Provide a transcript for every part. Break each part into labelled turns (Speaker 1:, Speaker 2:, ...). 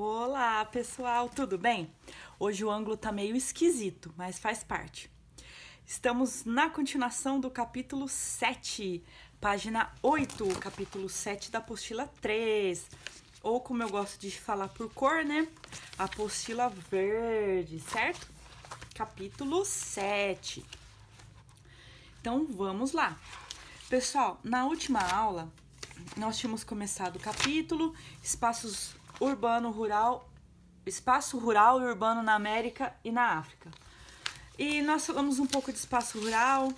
Speaker 1: Olá, pessoal, tudo bem? Hoje o ângulo tá meio esquisito, mas faz parte. Estamos na continuação do capítulo 7, página 8, capítulo 7 da apostila 3. Ou como eu gosto de falar por cor, né? Apostila verde, certo? Capítulo 7. Então vamos lá. Pessoal, na última aula nós tínhamos começado o capítulo espaço rural e urbano na América e na África. E nós falamos um pouco de espaço rural,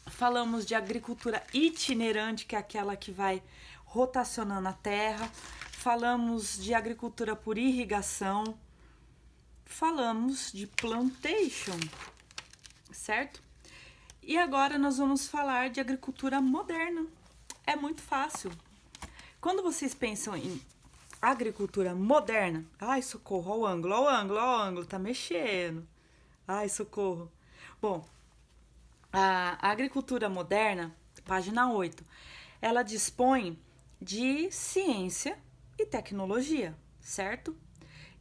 Speaker 1: falamos de agricultura itinerante, que é aquela que vai rotacionando a terra, falamos de agricultura por irrigação, falamos de plantation, certo? E agora nós vamos falar de agricultura moderna. É muito fácil. Quando vocês pensam em agricultura moderna, ai, socorro, ó o ângulo, tá mexendo. Ai, socorro. Bom, a agricultura moderna, página 8, ela dispõe de ciência e tecnologia, certo?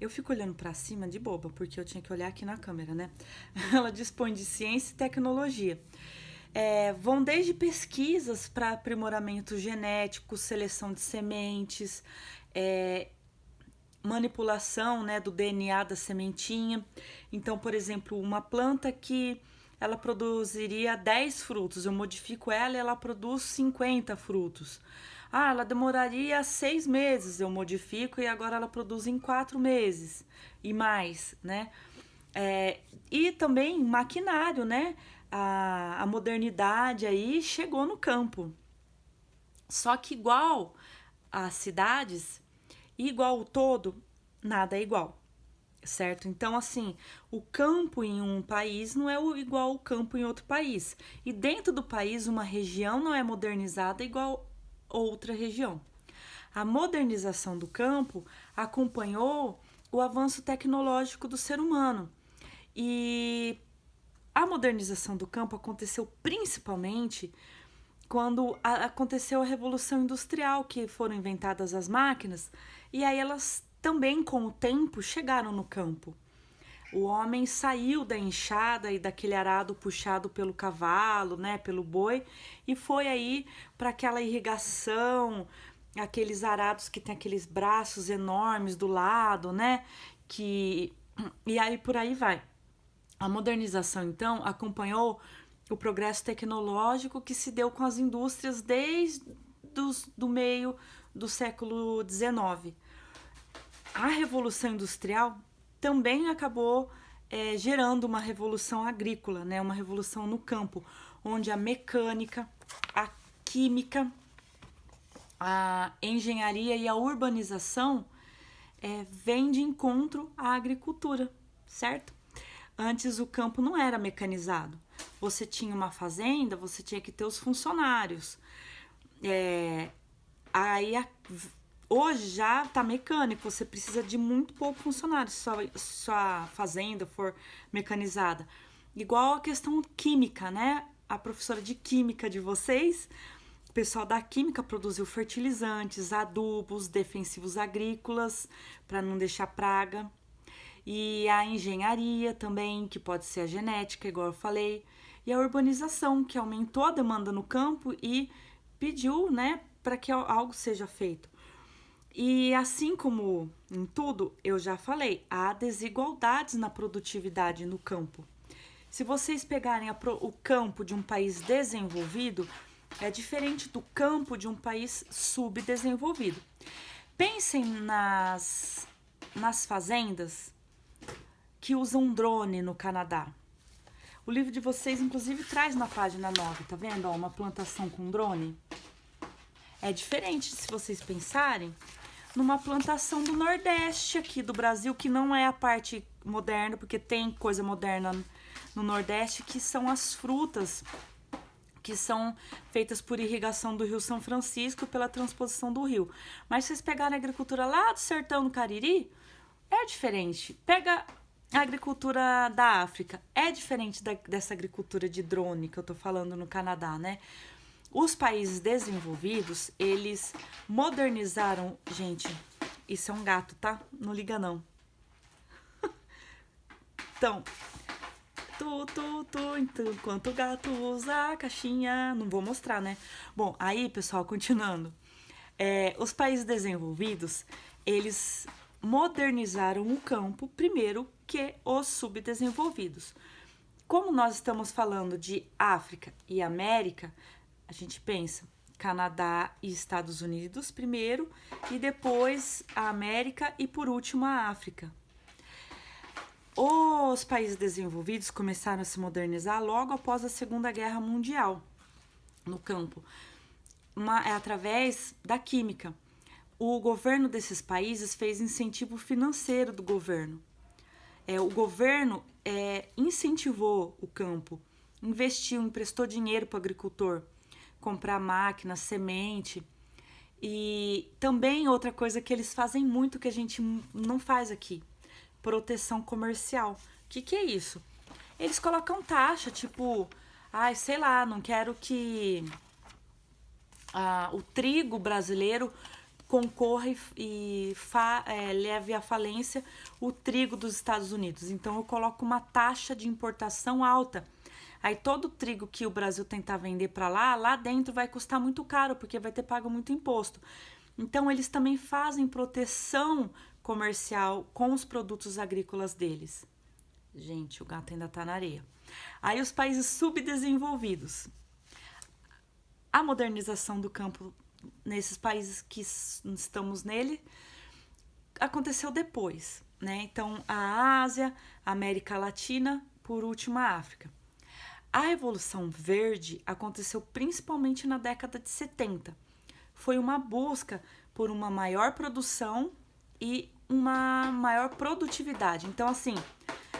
Speaker 1: Eu fico olhando para cima de boba, porque eu tinha que olhar aqui na câmera, né? Ela dispõe de ciência e tecnologia. Vão desde pesquisas para aprimoramento genético, seleção de sementes, manipulação, né, do DNA da sementinha. Então, por exemplo, uma planta que ela produziria 10 frutos, eu modifico ela e ela produz 50 frutos. Ah, ela demoraria 6 meses, eu modifico e agora ela produz em 4 meses e mais, né? E também maquinário, né? A modernidade aí chegou no campo. Só que igual às cidades, igual o todo, nada é igual, certo? Então, assim, o campo em um país não é igual ao campo em outro país. E dentro do país, uma região não é modernizada igual outra região. A modernização do campo acompanhou o avanço tecnológico do ser humano. E a modernização do campo aconteceu principalmente quando aconteceu a Revolução Industrial, que foram inventadas as máquinas, e aí elas também, com o tempo, chegaram no campo. O homem saiu da enxada e daquele arado puxado pelo cavalo, né, pelo boi, e foi aí para aquela irrigação, aqueles arados que tem aqueles braços enormes do lado, né, e aí por aí vai. A modernização, então, acompanhou o progresso tecnológico que se deu com as indústrias desde do meio do século XIX. A Revolução Industrial também acabou gerando uma revolução agrícola, né? Uma revolução no campo, onde a mecânica, a química, a engenharia e a urbanização vêm de encontro à agricultura, certo? Antes o campo não era mecanizado. Você tinha uma fazenda, você tinha que ter os funcionários. Hoje já tá mecânico, você precisa de muito pouco funcionário se sua fazenda for mecanizada. Igual a questão química, né? A professora de química de vocês, o pessoal da química produziu fertilizantes, adubos, defensivos agrícolas, para não deixar praga. E a engenharia também, que pode ser a genética, igual eu falei, e a urbanização, que aumentou a demanda no campo e pediu, né, para que algo seja feito. E assim como em tudo, eu já falei, há desigualdades na produtividade no campo. Se vocês pegarem o campo de um país desenvolvido, é diferente do campo de um país subdesenvolvido. Pensem nas fazendas que usam drone no Canadá. O livro de vocês, inclusive, traz na página 9, tá vendo? Ó, uma plantação com drone. É diferente, se vocês pensarem, numa plantação do Nordeste aqui do Brasil, que não é a parte moderna, porque tem coisa moderna no Nordeste, que são as frutas que são feitas por irrigação do Rio São Francisco pela transposição do rio. Mas se vocês pegarem a agricultura lá do sertão do Cariri, é diferente. Pega a agricultura da África, é diferente dessa agricultura de drone que eu tô falando no Canadá, né? Os países desenvolvidos, eles modernizaram, gente, Isso é um gato, tá? Não liga não. Então, enquanto o gato usa a caixinha. Não vou mostrar, né? Bom, aí, pessoal, continuando. Os países desenvolvidos, eles modernizaram o campo primeiro que os subdesenvolvidos. Como nós estamos falando de África e América, a gente pensa Canadá e Estados Unidos primeiro, e depois a América e por último a África. Os países desenvolvidos começaram a se modernizar logo após a Segunda Guerra Mundial no campo, através da química. O governo desses países fez incentivo financeiro do governo. O governo incentivou o campo, investiu, emprestou dinheiro para o agricultor, comprar máquina, semente. E também outra coisa que eles fazem muito que a gente não faz aqui, proteção comercial. O que é isso? Eles colocam taxa, tipo, sei lá, não quero que o trigo brasileiro concorra e leve à falência o trigo dos Estados Unidos. Então eu coloco uma taxa de importação alta. Aí todo o trigo que o Brasil tentar vender para lá dentro vai custar muito caro, porque vai ter pago muito imposto. Então eles também fazem proteção comercial com os produtos agrícolas deles. Gente, o gato ainda tá na areia. Aí os países subdesenvolvidos. A modernização do campo nesses países que estamos nele aconteceu depois, né? Então, a Ásia, a América Latina, por último, a África. A Revolução Verde aconteceu principalmente na década de 70. Foi uma busca por uma maior produção e uma maior produtividade. Então, assim,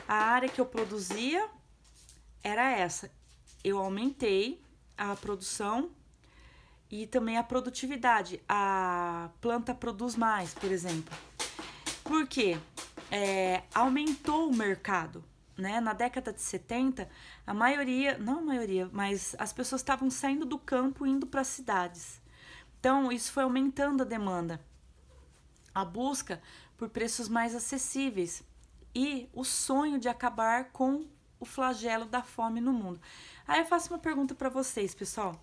Speaker 1: a área que eu produzia era essa. Eu aumentei a produção e também a produtividade. A planta produz mais, por exemplo. Por quê? Aumentou o mercado, né? Na década de 70, mas as pessoas estavam saindo do campo e indo para as cidades. Então, isso foi aumentando a demanda. A busca por preços mais acessíveis e o sonho de acabar com o flagelo da fome no mundo. Aí eu faço uma pergunta para vocês, pessoal.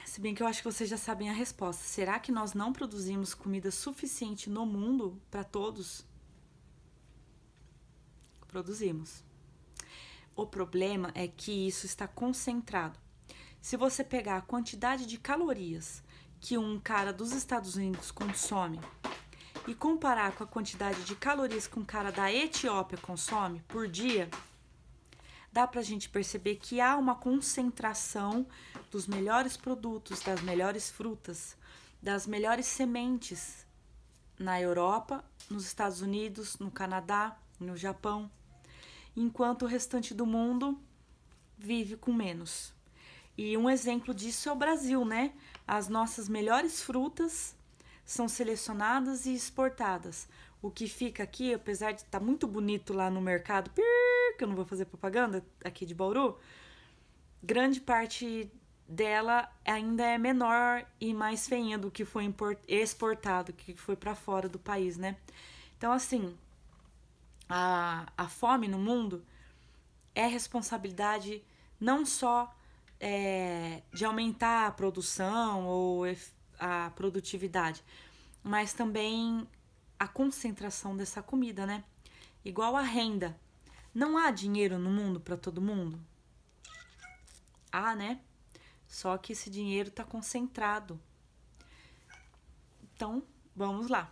Speaker 1: Se bem que eu acho que vocês já sabem a resposta. Será que nós não produzimos comida suficiente no mundo para todos? Produzimos. O problema é que isso está concentrado. Se você pegar a quantidade de calorias que um cara dos Estados Unidos consome e comparar com a quantidade de calorias que um cara da Etiópia consome por dia, dá pra gente perceber que há uma concentração dos melhores produtos, das melhores frutas, das melhores sementes na Europa, nos Estados Unidos, no Canadá, no Japão, enquanto o restante do mundo vive com menos. E um exemplo disso é o Brasil, né? As nossas melhores frutas são selecionadas e exportadas. O que fica aqui, apesar de estar muito bonito lá no mercado, que eu não vou fazer propaganda aqui de Bauru, grande parte dela ainda é menor e mais feinha do que foi exportado, que foi para fora do país, né? Então, assim, a fome no mundo é responsabilidade não só de aumentar a produção ou a produtividade, mas também a concentração dessa comida, né? Igual a renda. Não há dinheiro no mundo para todo mundo? Há, né? Só que esse dinheiro está concentrado. Então, vamos lá.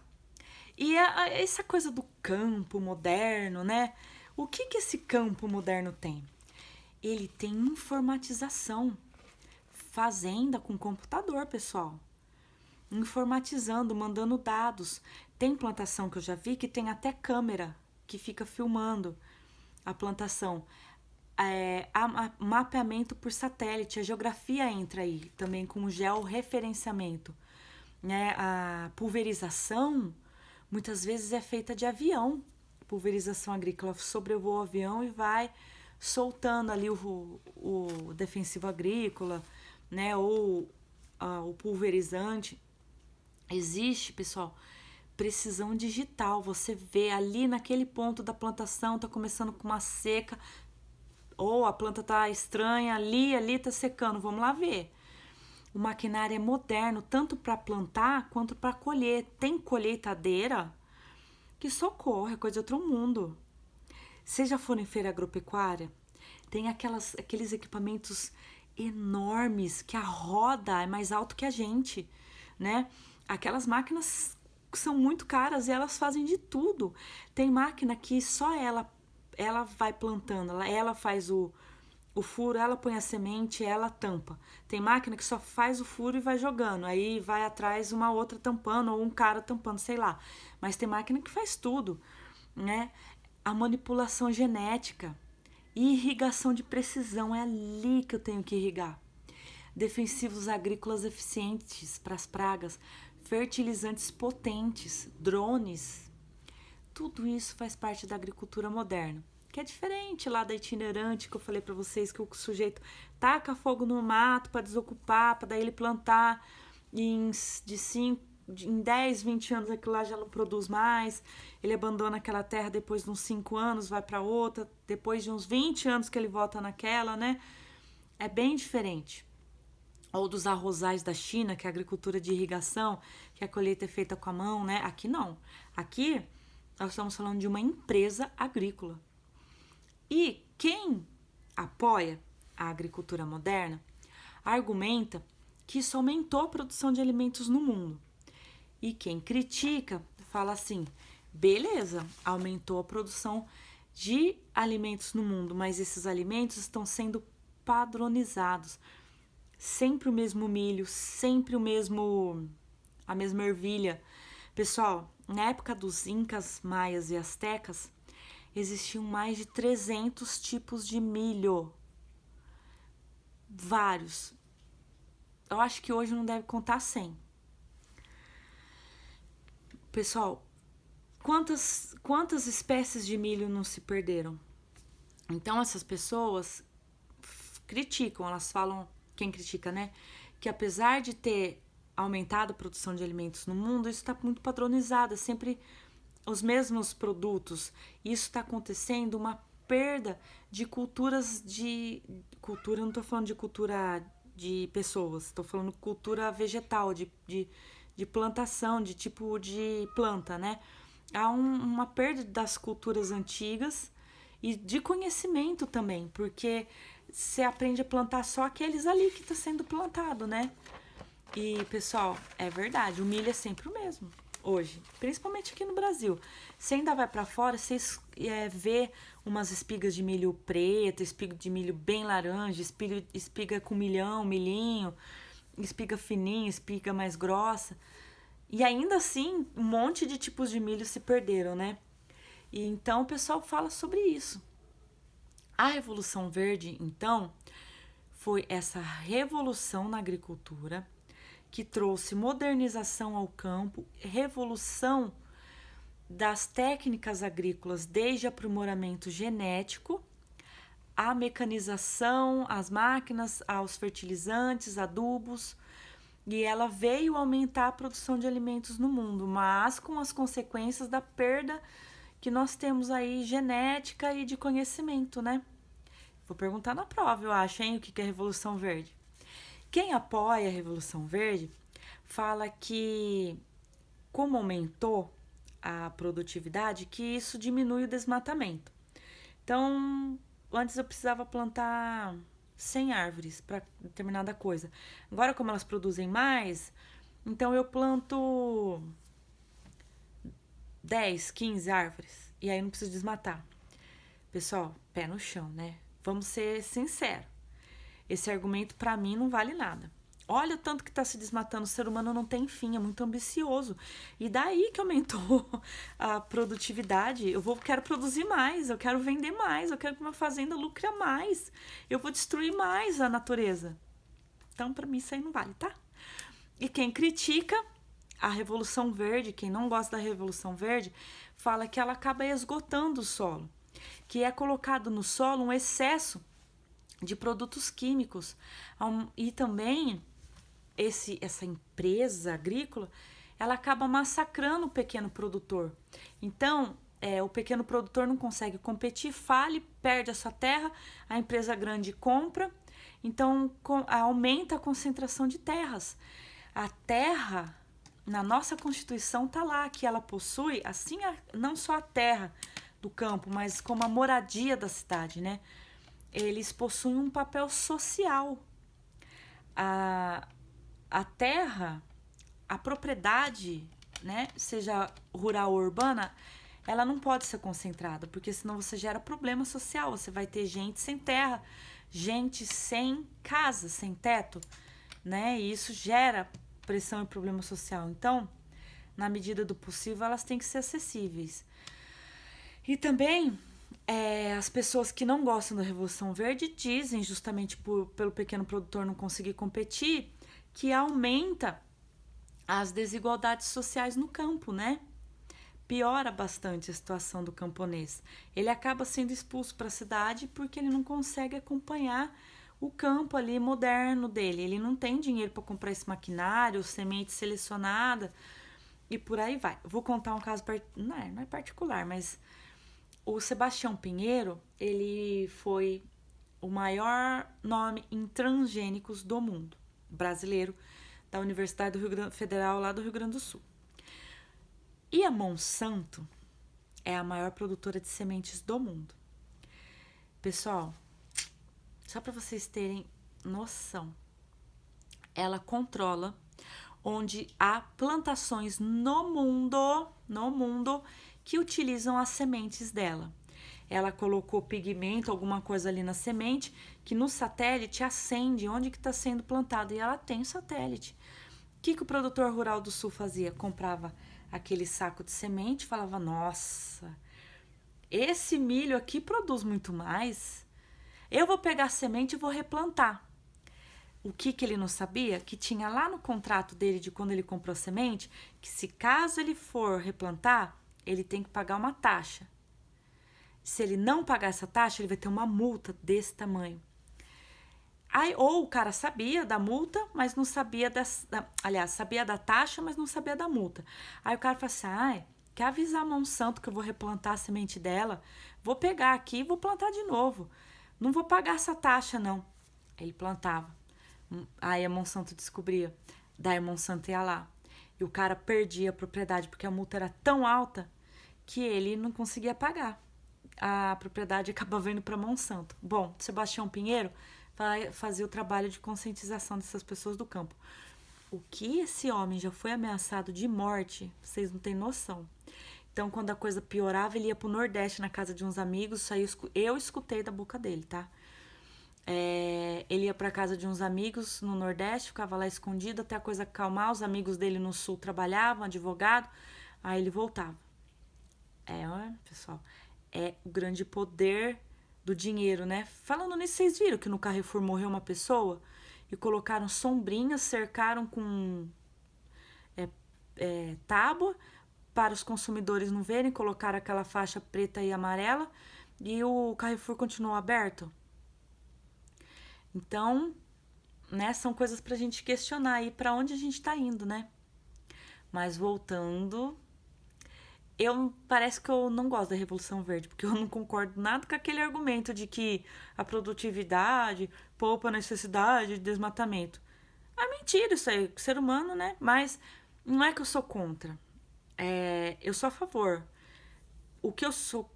Speaker 1: E essa coisa do campo moderno, né? O que esse campo moderno tem? Ele tem informatização. Fazenda com computador, pessoal. Informatizando, mandando dados. Tem plantação que eu já vi que tem até câmera que fica filmando a plantação. Mapeamento por satélite, a geografia entra aí, também com o georreferenciamento. Né? A pulverização muitas vezes é feita de avião. Pulverização agrícola, sobrevoa o avião e vai soltando ali o defensivo agrícola, né? Ou o pulverizante. Existe, pessoal, precisão digital. Você vê ali naquele ponto da plantação, tá começando com uma seca, ou a planta tá estranha, ali tá secando. Vamos lá ver. O maquinário é moderno, tanto para plantar quanto para colher. Tem colheitadeira que socorre, é coisa de outro mundo. Vocês já foram em feira agropecuária? Tem aqueles equipamentos enormes que a roda é mais alto que a gente, né? Aquelas máquinas são muito caras e elas fazem de tudo. Tem máquina que só ela vai plantando, ela faz o furo, ela põe a semente, ela tampa. Tem máquina que só faz o furo e vai jogando, aí vai atrás uma outra tampando ou um cara tampando, sei lá. Mas tem máquina que faz tudo, né? A manipulação genética, irrigação de precisão, é ali que eu tenho que irrigar. Defensivos agrícolas eficientes para as pragas, fertilizantes potentes, drones. Tudo isso faz parte da agricultura moderna, que é diferente lá da itinerante que eu falei para vocês, que o sujeito taca fogo no mato para desocupar, para daí ele plantar e em 10, 20 anos aquilo lá já não produz mais, ele abandona aquela terra depois de uns 5 anos, vai para outra, depois de uns 20 anos que ele volta naquela, né? É bem diferente. Ou dos arrozais da China, que é a agricultura de irrigação, que a colheita é feita com a mão, né? Aqui não. Aqui nós estamos falando de uma empresa agrícola. E quem apoia a agricultura moderna argumenta que isso aumentou a produção de alimentos no mundo. E quem critica fala assim: beleza, aumentou a produção de alimentos no mundo, mas esses alimentos estão sendo padronizados. Sempre o mesmo milho, sempre a mesma ervilha. Pessoal, na época dos incas, maias e astecas, existiam mais de 300 tipos de milho. Vários. Eu acho que hoje não deve contar 100. Pessoal, quantas espécies de milho não se perderam? Então essas pessoas criticam, elas falam, quem critica, né? Que apesar de ter aumentado a produção de alimentos no mundo, isso está muito padronizado, é sempre os mesmos produtos. Isso está acontecendo uma perda de culturas cultura, não estou falando de cultura de pessoas, estou falando cultura vegetal, de plantação, de tipo de planta, né? Há uma perda das culturas antigas e de conhecimento também, porque você aprende a plantar só aqueles ali que está sendo plantado, né? E, pessoal, é verdade, o milho é sempre o mesmo hoje, principalmente aqui no Brasil. Você ainda vai para fora, você vê umas espigas de milho preto, espiga de milho bem laranja, espiga com milhinho, espiga fininha, espiga mais grossa. E ainda assim, um monte de tipos de milho se perderam, né? E então o pessoal fala sobre isso. A Revolução Verde, então, foi essa revolução na agricultura que trouxe modernização ao campo, revolução das técnicas agrícolas, desde aprimoramento genético, a mecanização, as máquinas, aos fertilizantes, adubos, e ela veio aumentar a produção de alimentos no mundo, mas com as consequências da perda que nós temos aí genética e de conhecimento, né? Vou perguntar na prova, eu acho, hein, o que é Revolução Verde. Quem apoia a Revolução Verde fala que, como aumentou a produtividade, que isso diminui o desmatamento. Então, antes eu precisava plantar 100 árvores para determinada coisa. Agora, como elas produzem mais, então eu planto 10, 15 árvores. E aí eu não preciso desmatar. Pessoal, pé no chão, né? Vamos ser sinceros. Esse argumento para mim não vale nada. Olha o tanto que está se desmatando, o ser humano não tem fim, é muito ambicioso. E daí que aumentou a produtividade. Quero produzir mais, eu quero vender mais, eu quero que uma fazenda lucre mais. Eu vou destruir mais a natureza. Então, para mim, isso aí não vale, tá? E quem critica a Revolução Verde, quem não gosta da Revolução Verde, fala que ela acaba esgotando o solo, que é colocado no solo um excesso de produtos químicos. E também essa empresa agrícola, ela acaba massacrando o pequeno produtor. Então, o pequeno produtor não consegue competir, fale, perde a sua terra, a empresa grande compra, então aumenta a concentração de terras. A terra, na nossa Constituição, está lá, que ela possui, assim, não só a terra do campo, mas como a moradia da cidade, né? Eles possuem um papel social. A terra, a propriedade, né, seja rural ou urbana, ela não pode ser concentrada, porque senão você gera problema social. Você vai ter gente sem terra, gente sem casa, sem teto, né? E isso gera pressão e problema social. Então, na medida do possível, elas têm que ser acessíveis. E também, as pessoas que não gostam da Revolução Verde dizem, justamente pelo pequeno produtor não conseguir competir, que aumenta as desigualdades sociais no campo, né? Piora bastante a situação do camponês. Ele acaba sendo expulso para a cidade porque ele não consegue acompanhar o campo ali moderno dele. Ele não tem dinheiro para comprar esse maquinário, semente selecionada e por aí vai. Vou contar um caso, não é particular, mas o Sebastião Pinheiro, ele foi o maior nome em transgênicos do mundo, brasileiro, da Universidade do Rio Grande Federal, lá do Rio Grande do Sul. E a Monsanto é a maior produtora de sementes do mundo. Pessoal, só para vocês terem noção, ela controla onde há plantações no mundo que utilizam as sementes dela. Ela colocou pigmento, alguma coisa ali na semente, que no satélite acende onde que está sendo plantado. E ela tem satélite. O que o produtor rural do sul fazia? Comprava aquele saco de semente, falava, nossa, esse milho aqui produz muito mais, eu vou pegar a semente e vou replantar. O que ele não sabia? Que tinha lá no contrato dele de quando ele comprou a semente, que se caso ele for replantar, ele tem que pagar uma taxa. Se ele não pagar essa taxa, ele vai ter uma multa desse tamanho. Aí, ou o cara sabia da multa, mas não sabia sabia da taxa, mas não sabia da multa. Aí o cara fala assim, quer avisar a Monsanto que eu vou replantar a semente dela? Vou pegar aqui e vou plantar de novo. Não vou pagar essa taxa, não. Ele plantava. Aí a Monsanto descobria. Daí a Monsanto ia lá. E o cara perdia a propriedade, porque a multa era tão alta que ele não conseguia pagar. A propriedade acabava indo para Monsanto. Bom, Sebastião Pinheiro fazia o trabalho de conscientização dessas pessoas do campo. O que esse homem já foi ameaçado de morte, vocês não têm noção. Então, quando a coisa piorava, ele ia pro Nordeste na casa de uns amigos, eu escutei da boca dele, tá? Ele ia pra casa de uns amigos no Nordeste, ficava lá escondido até a coisa acalmar, os amigos dele no Sul trabalhavam, advogado, aí ele voltava. Pessoal, é o grande poder do dinheiro, né? Falando nisso, vocês viram que no Carrefour morreu uma pessoa e colocaram sombrinhas, cercaram com tábua para os consumidores não verem, colocaram aquela faixa preta e amarela e o Carrefour continuou aberto. Então, né, são coisas pra gente questionar aí pra onde a gente tá indo, né? Mas voltando, parece que eu não gosto da Revolução Verde, porque eu não concordo nada com aquele argumento de que a produtividade poupa a necessidade de desmatamento. É mentira isso aí, ser humano, né? Mas não é que eu sou contra. Eu sou a favor. O que eu sou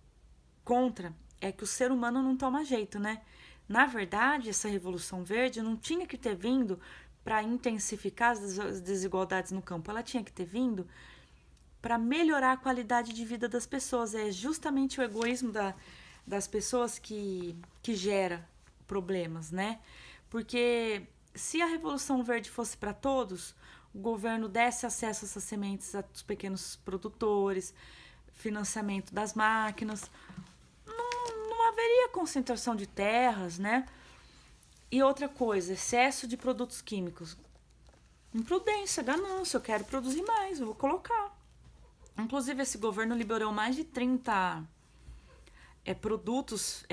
Speaker 1: contra é que o ser humano não toma jeito, né? Na verdade, essa Revolução Verde não tinha que ter vindo para intensificar as desigualdades no campo. Ela tinha que ter vindo para melhorar a qualidade de vida das pessoas. É justamente o egoísmo das pessoas que gera problemas, né? Porque se a Revolução Verde fosse para todos, o governo desse acesso a essas sementes aos pequenos produtores, financiamento das máquinas, não haveria concentração de terras, né? E outra coisa, excesso de produtos químicos. Imprudência, ganância, eu quero produzir mais, eu vou colocar. Inclusive, esse governo liberou mais de 30 produtos,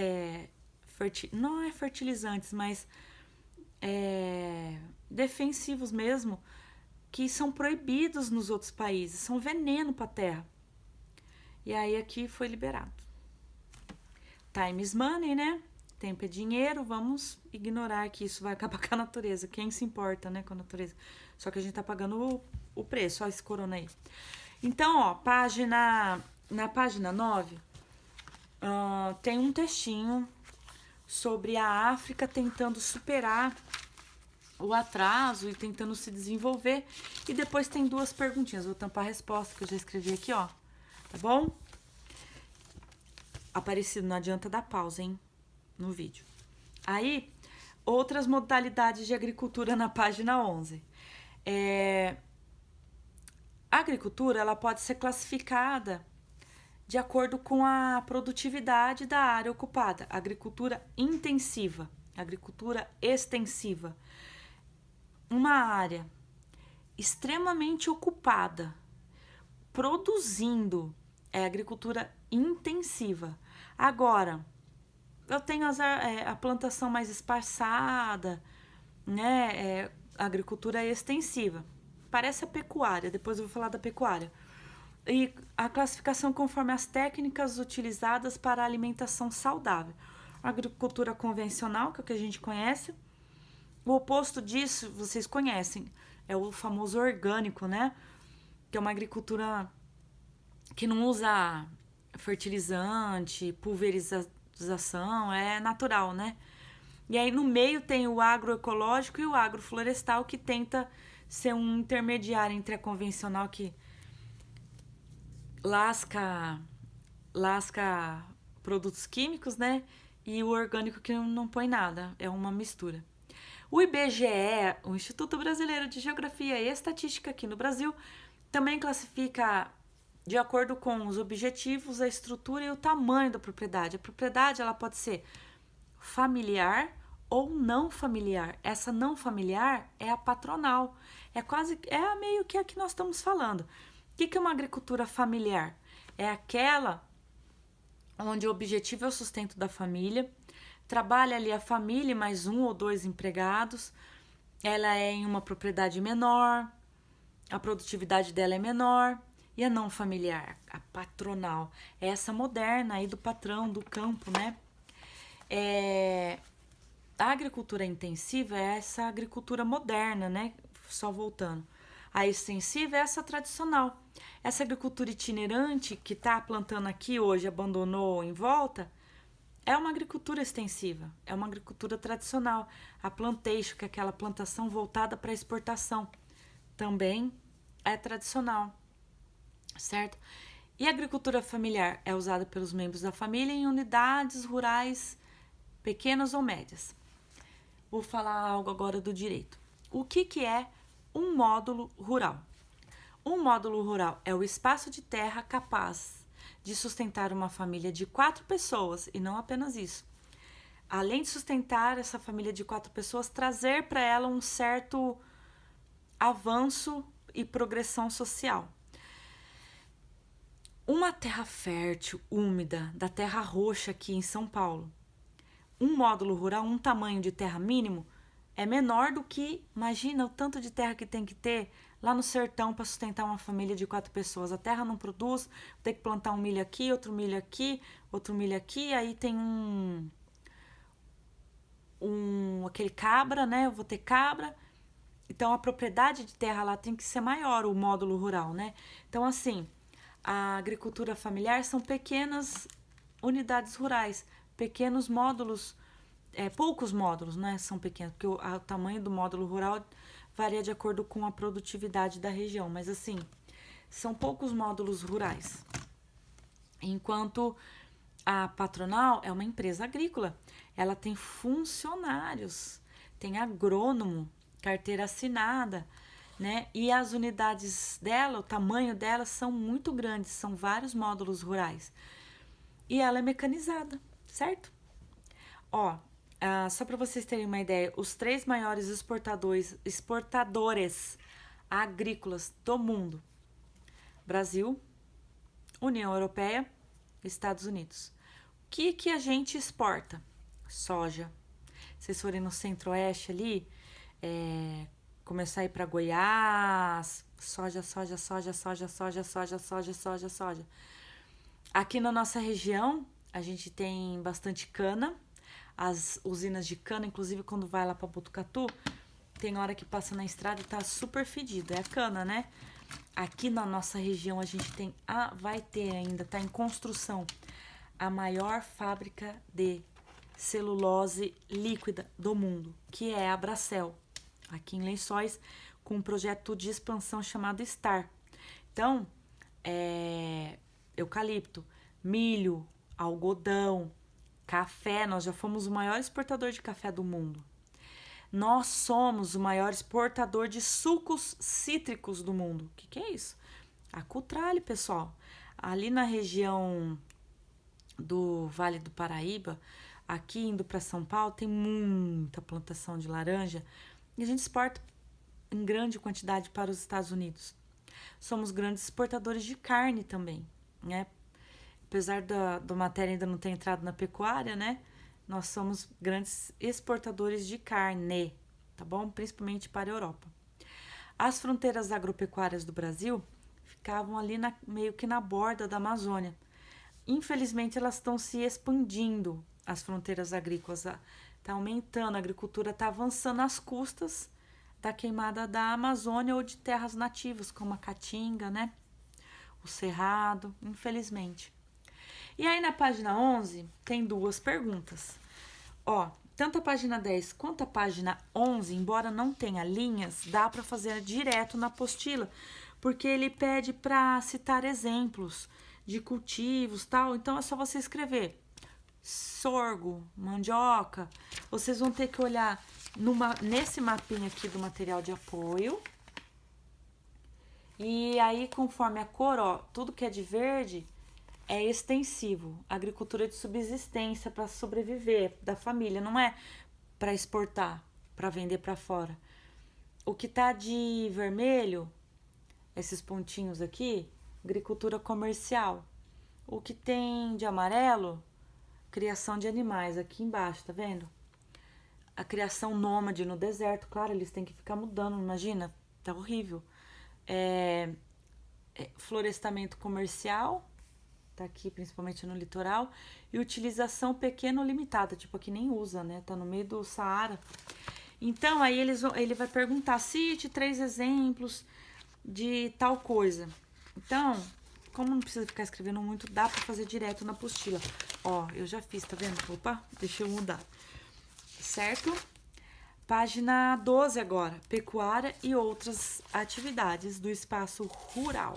Speaker 1: não é fertilizantes, mas defensivos mesmo, que são proibidos nos outros países, são veneno para a terra. E aí aqui foi liberado. Time is money, né? Tempo é dinheiro, vamos ignorar que isso vai acabar com a natureza. Quem se importa, né, com a natureza? Só que a gente tá pagando o preço, ó, esse corona aí. Então, ó, na página 9, tem um textinho sobre a África tentando superar o atraso e tentando se desenvolver. E depois tem 2 perguntinhas. Vou tampar a resposta que eu já escrevi aqui, ó. Tá bom? Aparecido, não adianta dar pausa, hein? No vídeo. Aí, outras modalidades de agricultura na página 11. A agricultura, ela pode ser classificada de acordo com a produtividade da área ocupada. Agricultura intensiva, agricultura extensiva. Uma área extremamente ocupada, produzindo, é agricultura intensiva. Agora, eu tenho a plantação mais espaçada, né? Agricultura extensiva. Parece a pecuária, depois eu vou falar da pecuária. E a classificação conforme as técnicas utilizadas para a alimentação saudável. A agricultura convencional, que é o que a gente conhece. O oposto disso, vocês conhecem, é o famoso orgânico, né? Que é uma agricultura que não usa fertilizante, pulverização, é natural, né? E aí no meio tem o agroecológico e o agroflorestal, que tenta ser um intermediário entre a convencional, que lasca produtos químicos, né? E o orgânico, que não põe nada, é uma mistura. O IBGE, o Instituto Brasileiro de Geografia e Estatística aqui no Brasil, também classifica de acordo com os objetivos, a estrutura e o tamanho da propriedade. A propriedade, ela pode ser familiar ou não familiar. Essa não familiar é a patronal. É meio que a que nós estamos falando. O que é uma agricultura familiar? É aquela onde o objetivo é o sustento da família, trabalha ali a família e mais 1 ou 2 empregados, ela é em uma propriedade menor, a produtividade dela é menor. E a não familiar, a patronal, é essa moderna aí do patrão, do campo, né? A agricultura intensiva é essa agricultura moderna, né? Só voltando. A extensiva é essa tradicional. Essa agricultura itinerante que tá plantando aqui hoje, abandonou em volta, é uma agricultura extensiva, é uma agricultura tradicional. A plantation, que é aquela plantação voltada para exportação, também é tradicional, certo? E a agricultura familiar é usada pelos membros da família em unidades rurais pequenas ou médias. Vou falar algo agora do direito. O que é um módulo rural? Um módulo rural é o espaço de terra capaz de sustentar uma família de 4 pessoas, e não apenas isso. Além de sustentar essa família de 4 pessoas, trazer para ela um certo avanço e progressão social. Uma terra fértil, úmida, da terra roxa aqui em São Paulo. Um módulo rural, um tamanho de terra mínimo, é menor do que, imagina o tanto de terra que tem que ter lá no sertão para sustentar uma família de 4 pessoas. A terra não produz, tem que plantar um milho aqui, outro milho aqui, outro milho aqui, aí tem aquele cabra, né? Eu vou ter cabra. Então a propriedade de terra lá tem que ser maior, o módulo rural, né? Então assim, a agricultura familiar são pequenas unidades rurais, pequenos módulos, poucos módulos, né? São pequenos, porque o tamanho do módulo rural varia de acordo com a produtividade da região, mas assim, são poucos módulos rurais. Enquanto a patronal é uma empresa agrícola, ela tem funcionários, tem agrônomo, carteira assinada, né? E as unidades dela, o tamanho delas são muito grandes, são vários módulos rurais. E ela é mecanizada, certo? Ó, só para vocês terem uma ideia, os 3 maiores exportadores agrícolas do mundo: Brasil, União Europeia, Estados Unidos. O que a gente exporta? Soja. Se vocês forem no centro-oeste ali, começar a ir para Goiás, soja, soja, soja, soja, soja, soja, soja, soja, soja. Aqui na nossa região, a gente tem bastante cana, as usinas de cana, inclusive quando vai lá para Botucatu, tem hora que passa na estrada e tá super fedido, é a cana, né? Aqui na nossa região a gente tem, vai ter ainda, tá em construção, a maior fábrica de celulose líquida do mundo, que é a Bracell, aqui em Lençóis, com um projeto de expansão chamado STAR. Então, eucalipto, milho, algodão, café, nós já fomos o maior exportador de café do mundo. Nós somos o maior exportador de sucos cítricos do mundo. O que é isso? A Cutrale, pessoal. Ali na região do Vale do Paraíba, aqui indo para São Paulo, tem muita plantação de laranja e a gente exporta em grande quantidade para os Estados Unidos. Somos grandes exportadores de carne também, né? Apesar da matéria ainda não ter entrado na pecuária, né? Nós somos grandes exportadores de carne, tá bom? Principalmente para a Europa. As fronteiras agropecuárias do Brasil ficavam ali meio que na borda da Amazônia. Infelizmente, elas estão se expandindo, as fronteiras agrícolas. Está aumentando, a agricultura está avançando às custas da queimada da Amazônia ou de terras nativas, como a Caatinga, né? O Cerrado, infelizmente. E aí na página 11 tem duas perguntas. Tanto a página 10 quanto a página 11, embora não tenha linhas, dá para fazer direto na apostila, porque ele pede para citar exemplos de cultivos, tal. Então é só você escrever sorgo, mandioca. Vocês vão ter que olhar nesse mapinha aqui do material de apoio. E aí, conforme a cor, tudo que é de verde é extensivo, agricultura de subsistência para sobreviver da família, não é para exportar, para vender para fora. O que tá de vermelho, esses pontinhos aqui, agricultura comercial. O que tem de amarelo, criação de animais, aqui embaixo, tá vendo? A criação nômade no deserto, claro, eles têm que ficar mudando, imagina, tá horrível. Florestamento comercial, tá aqui principalmente no litoral, e utilização pequena ou limitada, tipo aqui nem usa, né? Tá no meio do Saara. Então, aí ele vai perguntar, cite 3 exemplos de tal coisa. Então, como não precisa ficar escrevendo muito, dá pra fazer direto na apostila. Eu já fiz, tá vendo? Opa, deixa eu mudar. Certo? Página 12 agora, pecuária e outras atividades do espaço rural.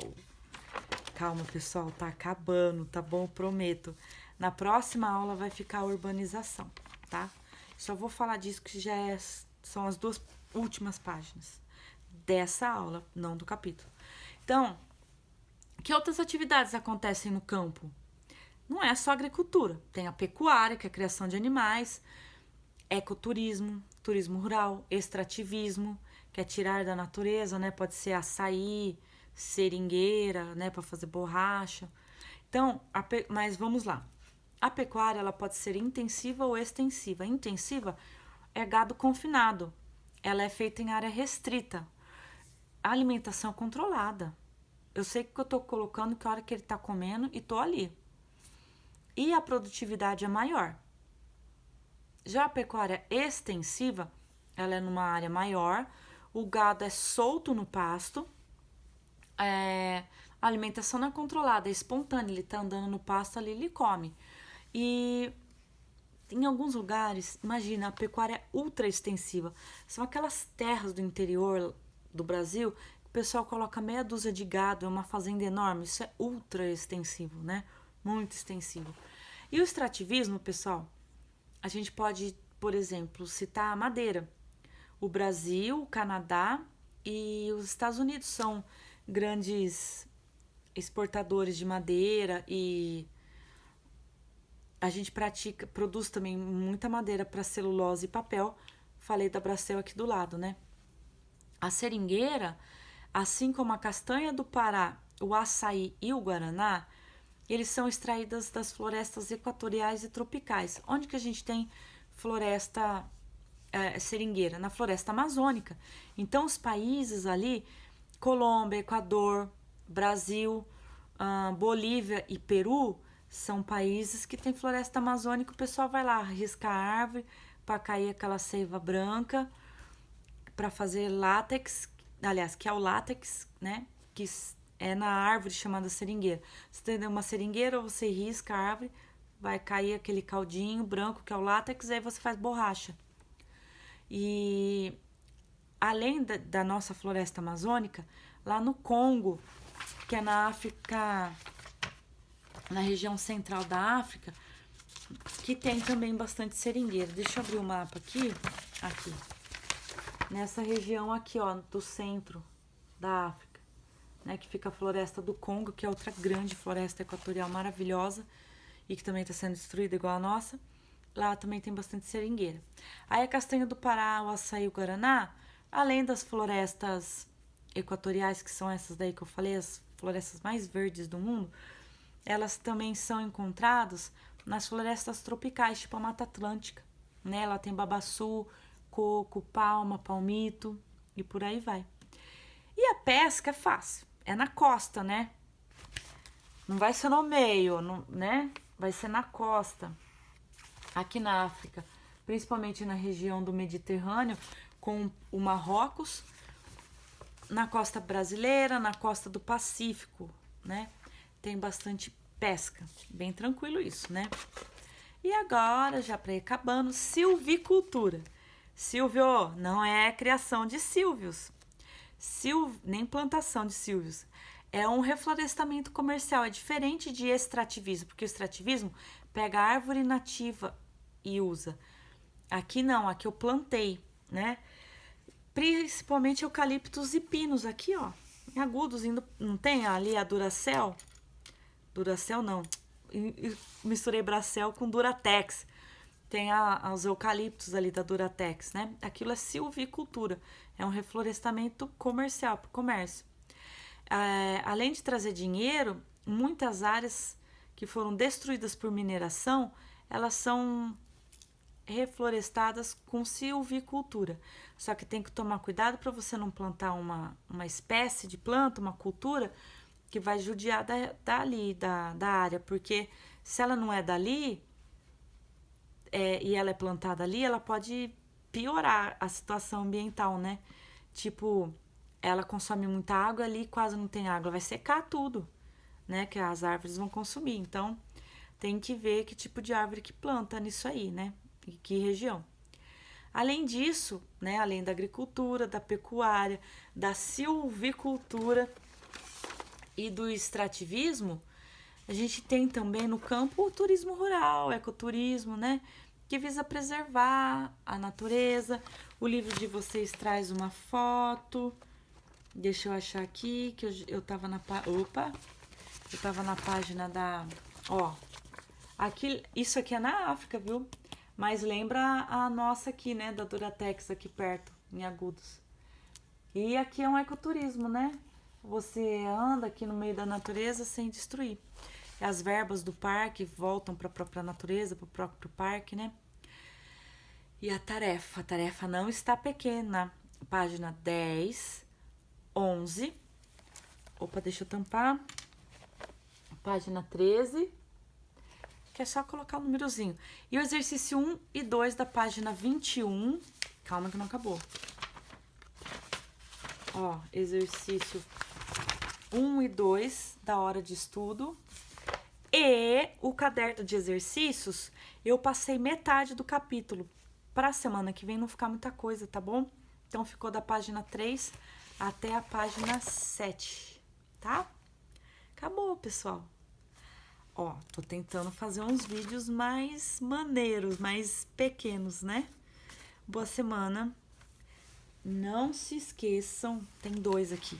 Speaker 1: Calma, pessoal, tá acabando, tá bom? Prometo. Na próxima aula vai ficar a urbanização, tá? Só vou falar disso que são as 2 últimas páginas dessa aula, não do capítulo. Então, que outras atividades acontecem no campo? Não é só agricultura. Tem a pecuária, que é a criação de animais, ecoturismo, turismo rural, extrativismo, que é tirar da natureza, né? Pode ser açaí, seringueira, né, para fazer borracha. Então, mas vamos lá. A pecuária, ela pode ser intensiva ou extensiva. A intensiva é gado confinado. Ela é feita em área restrita. A alimentação controlada. Eu sei que eu tô colocando que a hora que ele tá comendo e tô ali. E a produtividade é maior. Já a pecuária extensiva, ela é numa área maior, o gado é solto no pasto, a alimentação não é controlada, é espontânea, ele tá andando no pasto ali, ele come. E em alguns lugares, imagina, a pecuária é ultra extensiva. São aquelas terras do interior do Brasil que o pessoal coloca meia dúzia de gado, é uma fazenda enorme. Isso é ultra extensivo, né? Muito extensivo. E o extrativismo, pessoal, a gente pode, por exemplo, citar a madeira. O Brasil, o Canadá e os Estados Unidos são grandes exportadores de madeira e a gente produz também muita madeira para celulose e papel. Falei da Bracell aqui do lado, né? A seringueira, assim como a castanha do Pará, o açaí e o guaraná, eles são extraídos das florestas equatoriais e tropicais. Onde que a gente tem floresta seringueira? Na floresta amazônica. Então, os países ali, Colômbia, Equador, Brasil, Bolívia e Peru, são países que tem floresta amazônica. O pessoal vai lá riscar a árvore para cair aquela seiva branca, para fazer látex, aliás, que é o látex, né? Que é na árvore chamada seringueira. Você tem uma seringueira, você risca a árvore, vai cair aquele caldinho branco que é o látex, aí você faz borracha. E além da nossa floresta amazônica, lá no Congo, que é na África, na região central da África, que tem também bastante seringueira. Deixa eu abrir o mapa aqui. Aqui. Nessa região aqui, ó, do centro da África, né, que fica a floresta do Congo, que é outra grande floresta equatorial maravilhosa e que também está sendo destruída igual a nossa. Lá também tem bastante seringueira. Aí a castanha do Pará, o açaí e o guaraná, além das florestas equatoriais, que são essas daí que eu falei, as florestas mais verdes do mundo, elas também são encontradas nas florestas tropicais, tipo a Mata Atlântica, né? Ela tem babaçu, coco, palma, palmito e por aí vai. E a pesca é fácil, é na costa, né? Não vai ser no meio, né? Vai ser na costa, aqui na África, principalmente na região do Mediterrâneo, com o Marrocos, na costa brasileira, na costa do Pacífico, né? Tem bastante pesca, bem tranquilo isso, né? E agora, já para ir acabando, silvicultura. Silvio, não é criação de sílvios, nem plantação de sílvios. É um reflorestamento comercial, é diferente de extrativismo, porque o extrativismo pega a árvore nativa e usa. Aqui não, aqui eu plantei, né? Principalmente eucaliptos e pinos aqui, ó, agudos, não tem ali a Duracell? Duracell não, misturei Bracell com Duratex. Tem os eucaliptos ali da Duratex, né? Aquilo é silvicultura, é um reflorestamento comercial, para o comércio. Além de trazer dinheiro, muitas áreas que foram destruídas por mineração, elas são reflorestadas com silvicultura. Só que tem que tomar cuidado para você não plantar uma espécie de planta, uma cultura que vai judiar da área, porque se ela não é dali e ela é plantada ali, ela pode piorar a situação ambiental, né? Tipo, ela consome muita água ali, quase não tem água, vai secar tudo, né? Que as árvores vão consumir. Então, tem que ver que tipo de árvore que planta nisso aí, né? E que região. Além disso, né? Além da agricultura, da pecuária, da silvicultura e do extrativismo, a gente tem também no campo o turismo rural, ecoturismo, né? Que visa preservar a natureza. O livro de vocês traz uma foto. Deixa eu achar aqui, que eu tava na... Opa! Eu tava na página da... Ó, aqui, isso aqui é na África, viu? Mas lembra a nossa aqui, né? Da Duratex, aqui perto, em Agudos. E aqui é um ecoturismo, né? Você anda aqui no meio da natureza sem destruir. As verbas do parque voltam para a própria natureza, para o próprio parque, né? E a tarefa não está pequena. Página 10, 11. Opa, deixa eu tampar. Página 13. Que é só colocar o númerozinho. E o exercício 1 e 2 da página 21. Calma que não acabou. Ó, exercício 1 e 2 da hora de estudo. E o caderno de exercícios, eu passei metade do capítulo. Para a semana que vem não ficar muita coisa, tá bom? Então, ficou da página 3 até a página 7, tá? Acabou, pessoal. Ó, tô tentando fazer uns vídeos mais maneiros, mais pequenos, né? Boa semana. Não se esqueçam, tem 2 aqui,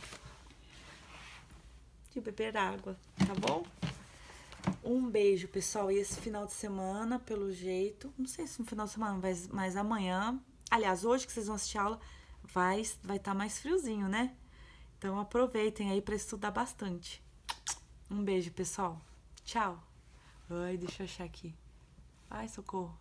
Speaker 1: de beber água, tá bom? Um beijo, pessoal. E esse final de semana, pelo jeito, não sei se no final de semana, mas amanhã, aliás, hoje que vocês vão assistir a aula, vai estar mais friozinho, né? Então aproveitem aí para estudar bastante. Um beijo, pessoal. Tchau. Ai, deixa eu achar aqui. Ai, socorro.